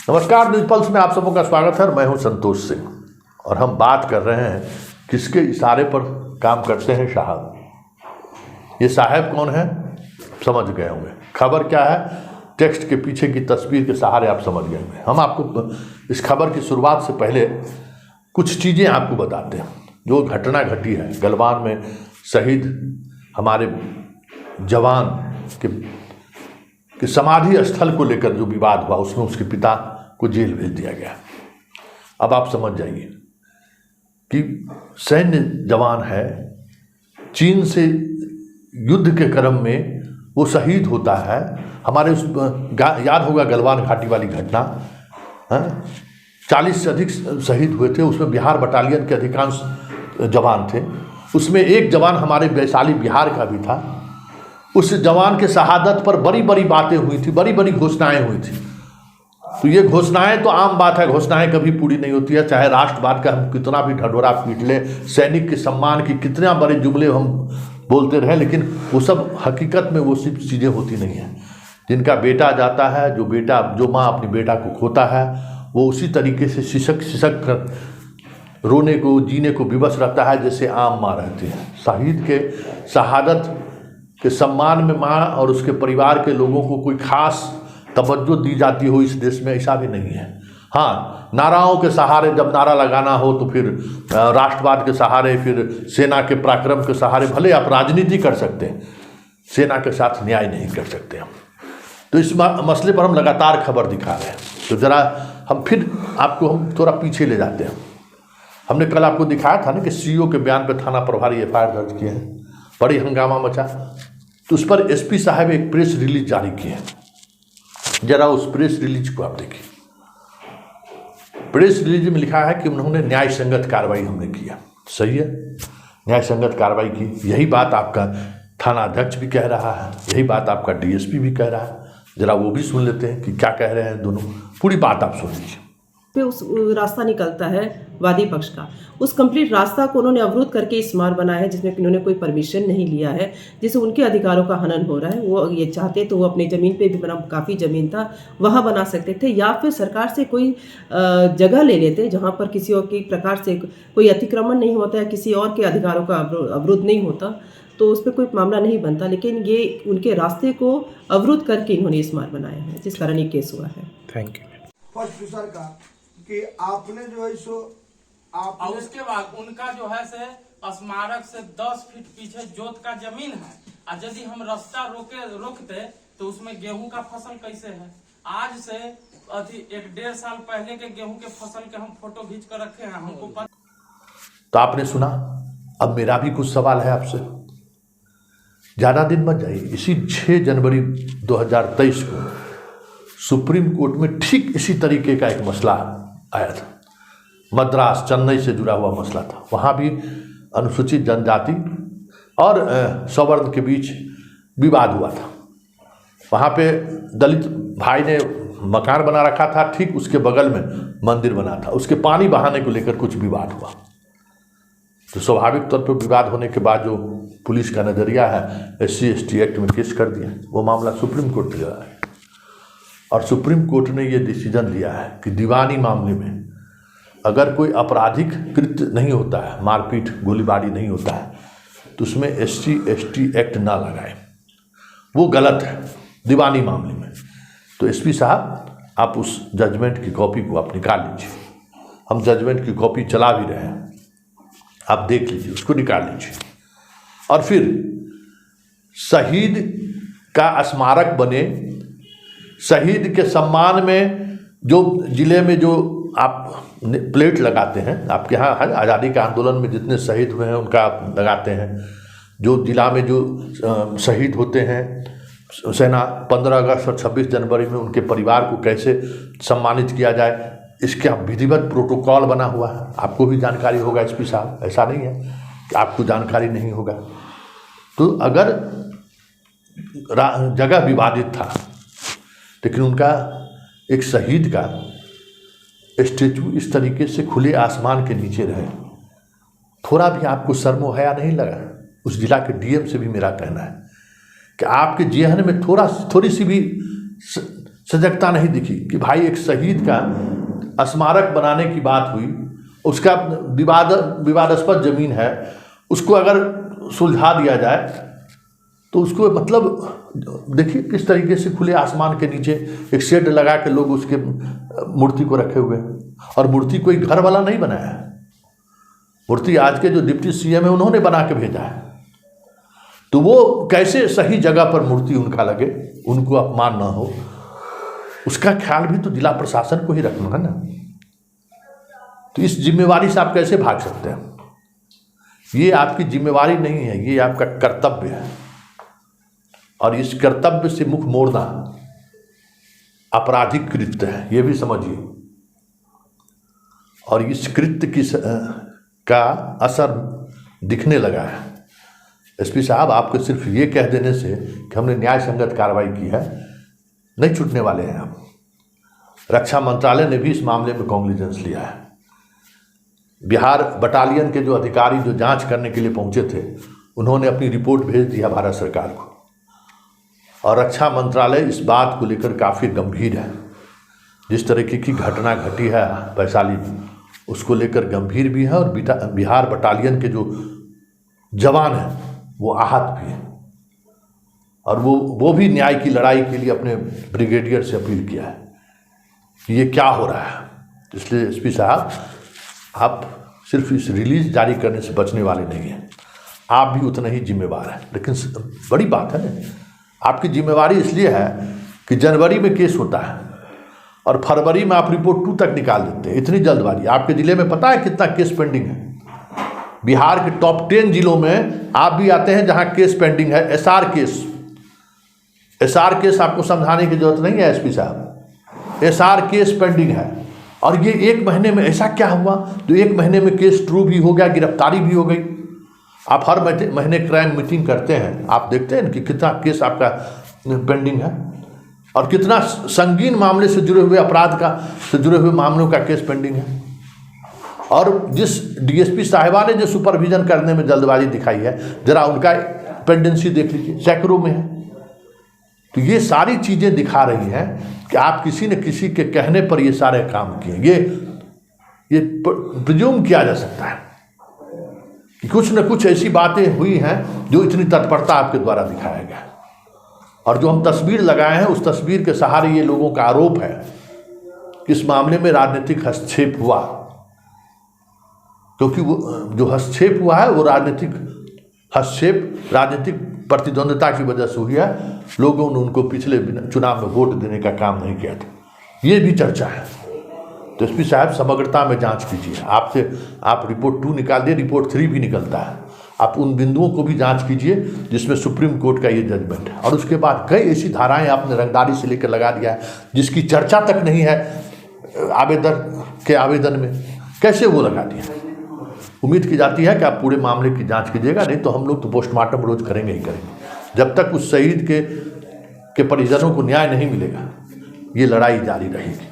नमस्कार, news pulse में आप सबों का स्वागत है। मैं हूं संतोष सिंह और हम बात कर रहे हैं किसके इशारे पर काम करते हैं साहब। ये साहब कौन है समझ गए होंगे। खबर क्या है, टेक्स्ट के पीछे की तस्वीर के सहारे आप समझ गए होंगे। हम आपको इस खबर की शुरुआत से पहले कुछ चीज़ें आपको बताते हैं। जो घटना घटी है गलवान में, शहीद हमारे जवान के समाधि स्थल को लेकर जो विवाद हुआ, उसमें उसके पिता को जेल भेज दिया गया। अब आप समझ जाइए कि सैन्य जवान है, चीन से युद्ध के क्रम में वो शहीद होता है। हमारे उस याद होगा गलवान घाटी वाली घटना, 40 से अधिक शहीद हुए थे। उसमें बिहार बटालियन के अधिकांश जवान थे। उसमें एक जवान हमारे वैशाली बिहार का भी था। उस जवान के शहादत पर बड़ी बड़ी बातें हुई थी, बड़ी बड़ी घोषणाएं हुई थी। तो ये घोषणाएं तो आम बात है, घोषणाएं कभी पूरी नहीं होती है। चाहे राष्ट्रवाद का हम कितना भी ढंढोरा पीट लें, सैनिक के सम्मान की कितना बड़े जुमले हम बोलते रहे, लेकिन वो सब हकीकत में वो सिर्फ चीज़ें होती नहीं हैं। जिनका बेटा जाता है, जो माँ अपनी बेटा को खोता है, वो उसी तरीके से सिसक सिसक कर रोने को, जीने को विवश रहता है जैसे आम माँ रहती है। शहीद के शहादत के सम्मान में माँ और उसके परिवार के लोगों को कोई खास तवज्जो दी जाती हो इस देश में, ऐसा भी नहीं है। हाँ, नाराओं के सहारे जब नारा लगाना हो तो फिर राष्ट्रवाद के सहारे, फिर सेना के पराक्रम के सहारे भले आप राजनीति कर सकते हैं, सेना के साथ न्याय नहीं कर सकते हम। तो इस मसले पर हम लगातार खबर दिखा रहे हैं। तो ज़रा हम फिर आपको हम थोड़ा पीछे ले जाते हैं। हमने कल आपको दिखाया था ना कि सीईओ के बयान पर थाना प्रभारी एफआईआर दर्ज किए हैं, बड़ी हंगामा मचा। तो उस पर एसपी साहब एक प्रेस रिलीज जारी किए हैं। जरा उस प्रेस रिलीज को आप देखिए। प्रेस रिलीज में लिखा है कि उन्होंने न्याय संगत कार्रवाई हमने किया। सही है, न्याय संगत कार्रवाई की। यही बात आपका थाना अध्यक्ष भी कह रहा है, यही बात आपका डीएसपी भी कह रहा है। जरा वो भी सुन लेते हैं कि क्या कह रहे हैं दोनों। पूरी बात आप सुन लीजिए। पे उस रास्ता निकलता है वादी पक्ष का, उस कंप्लीट रास्ता को उन्होंने अवरुद्ध करके इस मार्ग बनाया है जिसमें इन्होंने कोई परमिशन नहीं लिया है, जिससे उनके अधिकारों का हनन हो रहा है। वो ये चाहते तो वो अपने ज़मीन पे भी बना, काफ़ी ज़मीन था वहाँ बना सकते थे, या फिर सरकार से कोई जगह ले लेते जहाँ पर किसी और की प्रकार से कोई अतिक्रमण नहीं होता है, किसी और के अधिकारों का अवरुद्ध नहीं होता, तो उस पर कोई मामला नहीं बनता। लेकिन ये उनके रास्ते को अवरुद्ध करके इन्होंने इस मार्ग बनाया है, जिस कारण ये केस हुआ है। Thank you. फर्स्ट दूसर का कि आपने जो है सो और उसके बाद उनका जो है से स्मारक से 10 फीट पीछे जोत का जमीन है, और यदि हम रास्ता रोकते तो उसमें गेहूं का फसल कैसे है। आज से 1-1.5 साल पहले के गेहूं के फसल के हम फोटो खींच कर रखे हैं, हमको पता। तो आपने सुना। अब मेरा भी कुछ सवाल है आपसे। ज़्यादा दिन मत जाइए। इसी 6 जनवरी 2023 को सुप्रीम कोर्ट में ठीक इसी तरीके का एक मसला आया था। मद्रास, चेन्नई से जुड़ा हुआ मसला था। वहाँ भी अनुसूचित जनजाति और सवर्ण के बीच विवाद हुआ था। वहाँ पे दलित भाई ने मकान बना रखा था, ठीक उसके बगल में मंदिर बना था। उसके पानी बहाने को लेकर कुछ विवाद हुआ। तो स्वाभाविक तौर पर विवाद होने के बाद जो पुलिस का नज़रिया है, SC/ST एक्ट में केस कर दिया। वो मामला सुप्रीम कोर्ट में गया है और सुप्रीम कोर्ट ने ये डिसीजन लिया है कि दीवानी मामले में अगर कोई आपराधिक कृत्य नहीं होता है, मारपीट गोलीबारी नहीं होता है, तो उसमें SC/ST एक्ट ना लगाए, वो गलत है दीवानी मामले में। तो एसपी साहब, आप उस जजमेंट की कॉपी को आप निकाल लीजिए। हम जजमेंट की कॉपी चला भी रहे हैं, आप देख लीजिए, उसको निकाल लीजिए। और फिर शहीद का स्मारक बने, शहीद के सम्मान में जो जिले में जो आप प्लेट लगाते हैं, आपके यहाँ है आज़ादी के आंदोलन में जितने शहीद हुए हैं उनका आप लगाते हैं। जो जिला में जो शहीद होते हैं सेना, 15 अगस्त और 26 जनवरी में उनके परिवार को कैसे सम्मानित किया जाए, इसका विधिवत प्रोटोकॉल बना हुआ है। आपको भी जानकारी होगा एसपी साहब, ऐसा नहीं है कि आपको जानकारी नहीं होगा। तो अगर जगह विवादित था, लेकिन उनका एक शहीद का स्टेचू इस तरीके से खुले आसमान के नीचे रहे, थोड़ा भी आपको शर्म हया नहीं लगा? उस जिला के डीएम से भी मेरा कहना है कि आपके जेहन में थोड़ी सी भी सजगता नहीं दिखी कि भाई एक शहीद का स्मारक बनाने की बात हुई, उसका विवादास्पद जमीन है, उसको अगर सुलझा दिया जाए तो उसको मतलब देखिए किस तरीके से खुले आसमान के नीचे एक शेड लगा के लोग उसके मूर्ति को रखे हुए हैं। और मूर्ति कोई घर वाला नहीं बनाया है, मूर्ति आज के जो डिप्टी सीएम है उन्होंने बना के भेजा है। तो वो कैसे सही जगह पर मूर्ति उनका लगे, उनको अपमान ना हो, उसका ख्याल भी तो जिला प्रशासन को ही रखना है ना। तो इस जिम्मेवारी से आप कैसे भाग सकते हैं? ये आपकी जिम्मेवारी नहीं है, ये आपका कर्तव्य है। और इस कर्तव्य से मुख मोड़ना आपराधिक कृत्य है, ये भी समझिए। और इस कृत्य का असर दिखने लगा है। एसपी साहब, आपको सिर्फ ये कह देने से कि हमने न्याय संगत कार्रवाई की है नहीं छूटने वाले हैं हम। रक्षा मंत्रालय ने भी इस मामले में कॉग्निजेंस लिया है। बिहार बटालियन के जो अधिकारी जो जांच करने के लिए पहुंचे थे, उन्होंने अपनी रिपोर्ट भेज दिया भारत सरकार को। और रक्षा मंत्रालय इस बात को लेकर काफ़ी गंभीर है। जिस तरीके की घटना घटी है वैशाली में, उसको लेकर गंभीर भी है। और बिहार बटालियन के जो जवान हैं वो आहत भी हैं। और वो भी न्याय की लड़ाई के लिए अपने ब्रिगेडियर से अपील किया है कि ये क्या हो रहा है। इसलिए एसपी साहब, आप सिर्फ इस रिलीज जारी करने से बचने वाले नहीं हैं, आप भी उतना ही जिम्मेवार हैं। लेकिन बड़ी बात है ना, आपकी जिम्मेवारी इसलिए है कि जनवरी में केस होता है और फरवरी में आप रिपोर्ट 2 तक निकाल देते हैं। इतनी जल्दबाजी। आपके ज़िले में पता है कितना केस पेंडिंग है? बिहार के टॉप 10 जिलों में आप भी आते हैं जहां केस पेंडिंग है। एसआर केस आपको समझाने की जरूरत नहीं है एसपी साहब। एसआर केस पेंडिंग है। और ये 1 महीने में ऐसा क्या हुआ तो 1 महीने में केस ट्रू भी हो गया, गिरफ्तारी भी हो गई। आप हर महीने क्राइम मीटिंग करते हैं, आप देखते हैं कि कितना केस आपका पेंडिंग है और कितना संगीन मामले से जुड़े हुए से जुड़े हुए मामलों का केस पेंडिंग है। और जिस डीएसपी साहिबा ने जो सुपरविजन करने में जल्दबाजी दिखाई है, जरा उनका पेंडेंसी देख लीजिए, सैकड़ों में है। तो ये सारी चीज़ें दिखा रही हैं कि आप किसी न किसी के कहने पर ये सारे काम किए। ये प्रिज्यूम किया जा सकता है कि कुछ न कुछ ऐसी बातें हुई हैं जो इतनी तत्परता आपके द्वारा दिखाया गया। और जो हम तस्वीर लगाए हैं, उस तस्वीर के सहारे ये लोगों का आरोप है कि इस मामले में राजनीतिक हस्तक्षेप हुआ। क्योंकि वो जो हस्तक्षेप हुआ है वो राजनीतिक प्रतिद्वंद्विता की वजह से हुई है। लोगों ने उनको पिछले चुनाव में वोट देने का काम नहीं किया था, ये भी चर्चा है। तो एसपी साहब, समग्रता में जांच कीजिए। आप रिपोर्ट 2 निकाल दिए, रिपोर्ट 3 भी निकलता है। आप उन बिंदुओं को भी जांच कीजिए जिसमें सुप्रीम कोर्ट का ये जजमेंट है। और उसके बाद कई ऐसी धाराएं आपने रंगदारी से लेकर लगा दिया है जिसकी चर्चा तक नहीं है आवेदन में, कैसे वो लगा दिया। उम्मीद की जाती है कि आप पूरे मामले की जांच कीजिएगा, नहीं तो हम लोग तो पोस्टमार्टम रोज करेंगे ही करेंगे। जब तक उस शहीद के परिजनों को न्याय नहीं मिलेगा, ये लड़ाई जारी रहेगी।